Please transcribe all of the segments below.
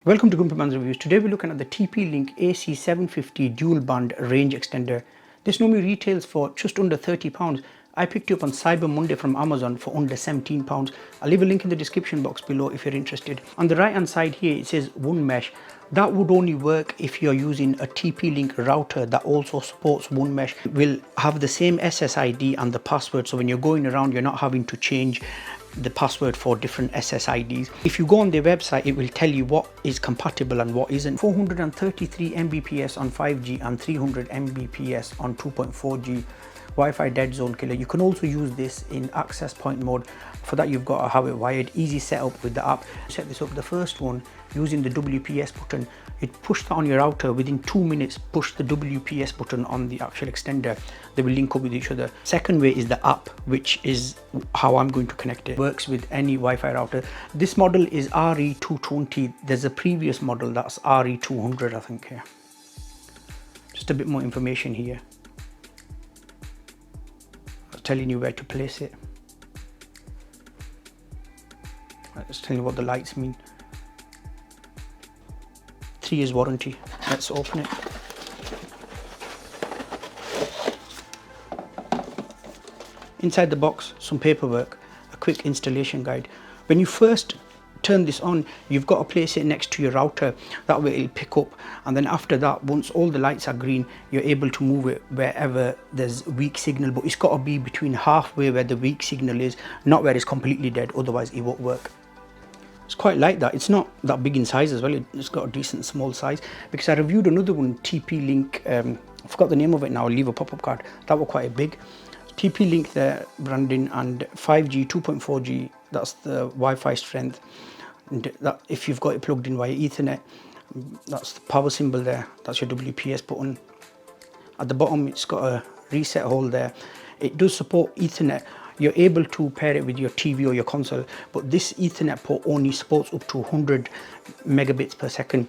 Welcome to GrumpyMan's Reviews. Today we're looking at the TP-LINK AC750 dual band range extender. This normally retails for just under £30. I picked it up on Cyber Monday from Amazon for under £17. I'll leave a link in the description box below if you're interested. On the right hand side here it says one mesh. That would only work if you're using a TP-LINK router that also supports one mesh. It will have the same SSID and the password, so when you're going around you're not having to change the password for different SSIDs. If you go on their website, it will tell you what is compatible and what isn't. 433 Mbps on 5G and 300 Mbps on 2.4G. Wi-Fi dead zone killer. You can also use this in access point mode. For that you've got to have it wired. Easy setup with the app. Set this up. The first one using the WPS button, it push that on your router. Within 2 minutes push the WPS button on the actual extender. They will link up with each other. Second way is the app, which is how I'm going to connect it. Works with any Wi-Fi router. This model is RE220. There's a previous model that's RE200 I think here. Just a bit more information here, telling you where to place it. Let's tell you what the lights mean. 3 years warranty. Let's open it. Inside the box, some paperwork, a quick installation guide. When you first turn this on, you've got to place it next to your router. That way it'll pick up, and then after that, once all the lights are green, you're able to move it wherever there's weak signal, but it's got to be between halfway where the weak signal is, not where it's completely dead, otherwise it won't work. It's quite like that. It's not that big in size as well. It's got a decent small size, because I reviewed another one, TP-LINK, I forgot the name of it now, I'll leave a pop-up card. That was quite big. TP-LINK, their branding, and 5G, 2.4G, that's the Wi-Fi strength. And that, if you've got it plugged in via Ethernet, that's the power symbol there, that's your WPS button. At the bottom it's got a reset hole there. It does support Ethernet. You're able to pair it with your TV or your console, but this Ethernet port only supports up to 100 megabits per second.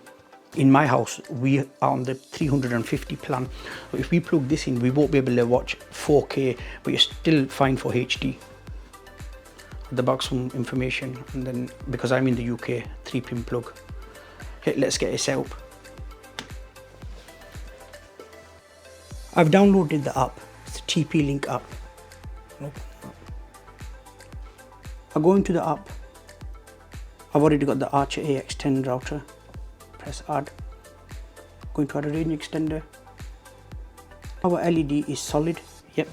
In my house, we are on the 350 plan. So if we plug this in, we won't be able to watch 4K, but you're still fine for HD. At the back, some information, and then because I'm in the UK, 3-pin plug. Okay, let's get it set up. I've downloaded the app. It's the TP-LINK app. I go into the app. I've already got the Archer AX10 router. Press add. Going to add a range extender. Our LED is solid. Yep.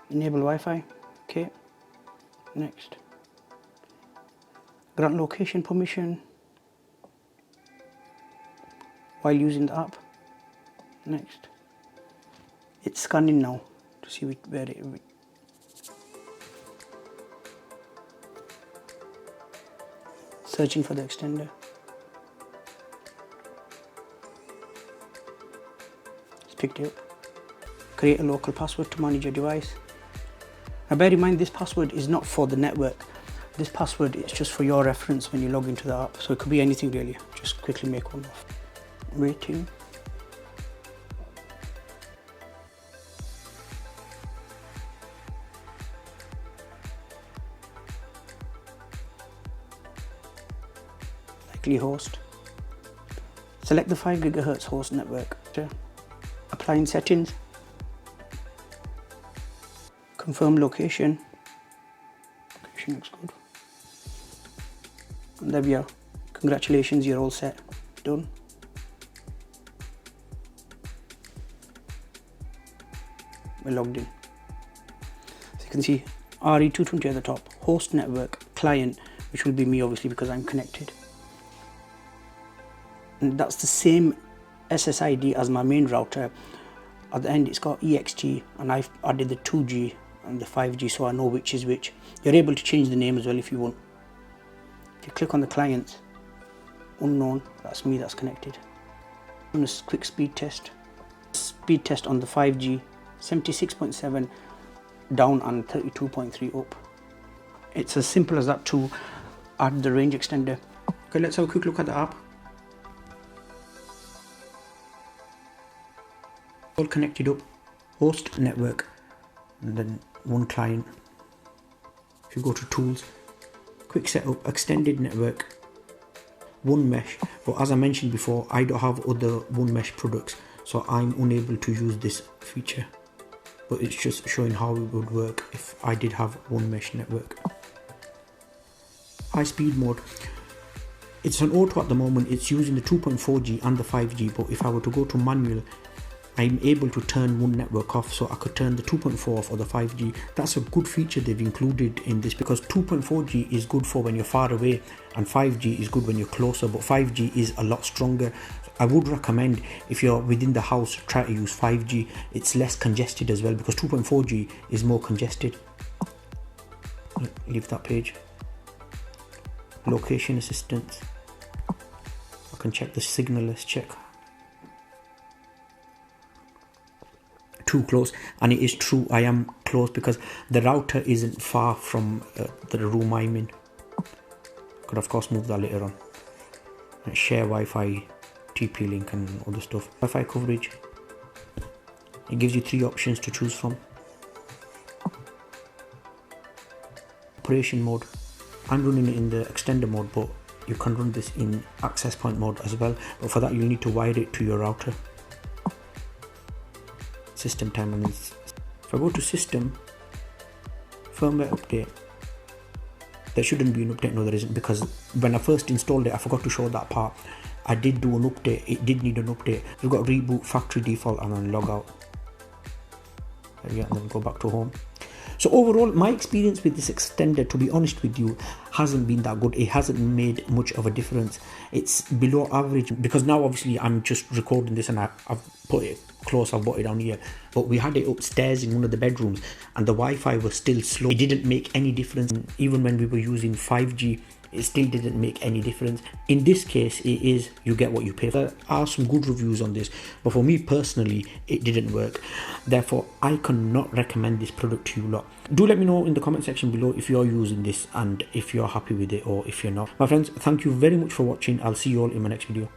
Enable Wi-Fi. Okay. Next. Grant location permission while using the app. Next. It's scanning now to see where it. Searching for the extender. It's picked it up. Create a local password to manage your device. Now bear in mind, this password is not for the network. This password is just for your reference when you log into the app. So it could be anything really. Just quickly make one off. Waiting. Host. Select the 5 GHz host network. Applying settings. Confirm location. Location looks good. And there we are. Congratulations, you're all set. Done. We're logged in. So you can see RE220 at the top. Host network client, which will be me obviously because I'm connected. And that's the same SSID as my main router. At the end it's got EXT, and I've added the 2G and the 5G so I know which is which. You're able to change the name as well if you want. If you click on the clients, unknown, that's me that's connected. On a quick speed test. Speed test on the 5G, 76.7 down and 32.3 up. It's as simple as that to add the range extender. Okay, let's have a quick look at the app. All connected up, host network, and then one client. If you go to tools, quick setup, extended network, one mesh. But as I mentioned before, I don't have other one mesh products, so I'm unable to use this feature. But it's just showing how it would work if I did have one mesh network. High speed mode. It's an auto at the moment. It's using the 2.4G and the 5G, but if I were to go to manual, I'm able to turn one network off, so I could turn the 2.4 off or the 5G. That's a good feature they've included in this, because 2.4G is good for when you're far away and 5G is good when you're closer, but 5G is a lot stronger. I would recommend, if you're within the house, try to use 5G. It's less congested as well, because 2.4G is more congested. Leave that page. Location assistance. I can check the signal. Let's check. Too close, and it is true, I am close because the router isn't far from the room I'm in. Could of course move that later on. And share Wi-Fi, TP-Link and other stuff. Wi-Fi coverage. It gives you 3 options to choose from. Operation mode. I'm running it in the extender mode, but you can run this in access point mode as well. But for that, you'll need to wire it to your router. System time on this. If I go to system, firmware update, there shouldn't be an update. No, there isn't, because when I first installed it, I forgot to show that part. I did do an update. It did need an update. We've got reboot, factory default, and then log out. There we go, and then go back to home. So overall, my experience with this extender, to be honest with you, hasn't been that good. It hasn't made much of a difference. It's below average, because now obviously I'm just recording this and I've put it close, I've put it down here, but we had it upstairs in one of the bedrooms and the Wi-Fi was still slow. It didn't make any difference. Even when we were using 5G, it still didn't make any difference. In this case, it is, you get what you pay for. There are some good reviews on this, but for me personally, it didn't work. Therefore, I cannot recommend this product to you lot. Do let me know in the comment section below if you're using this and if you're happy with it or if you're not. My friends, thank you very much for watching. I'll see you all in my next video.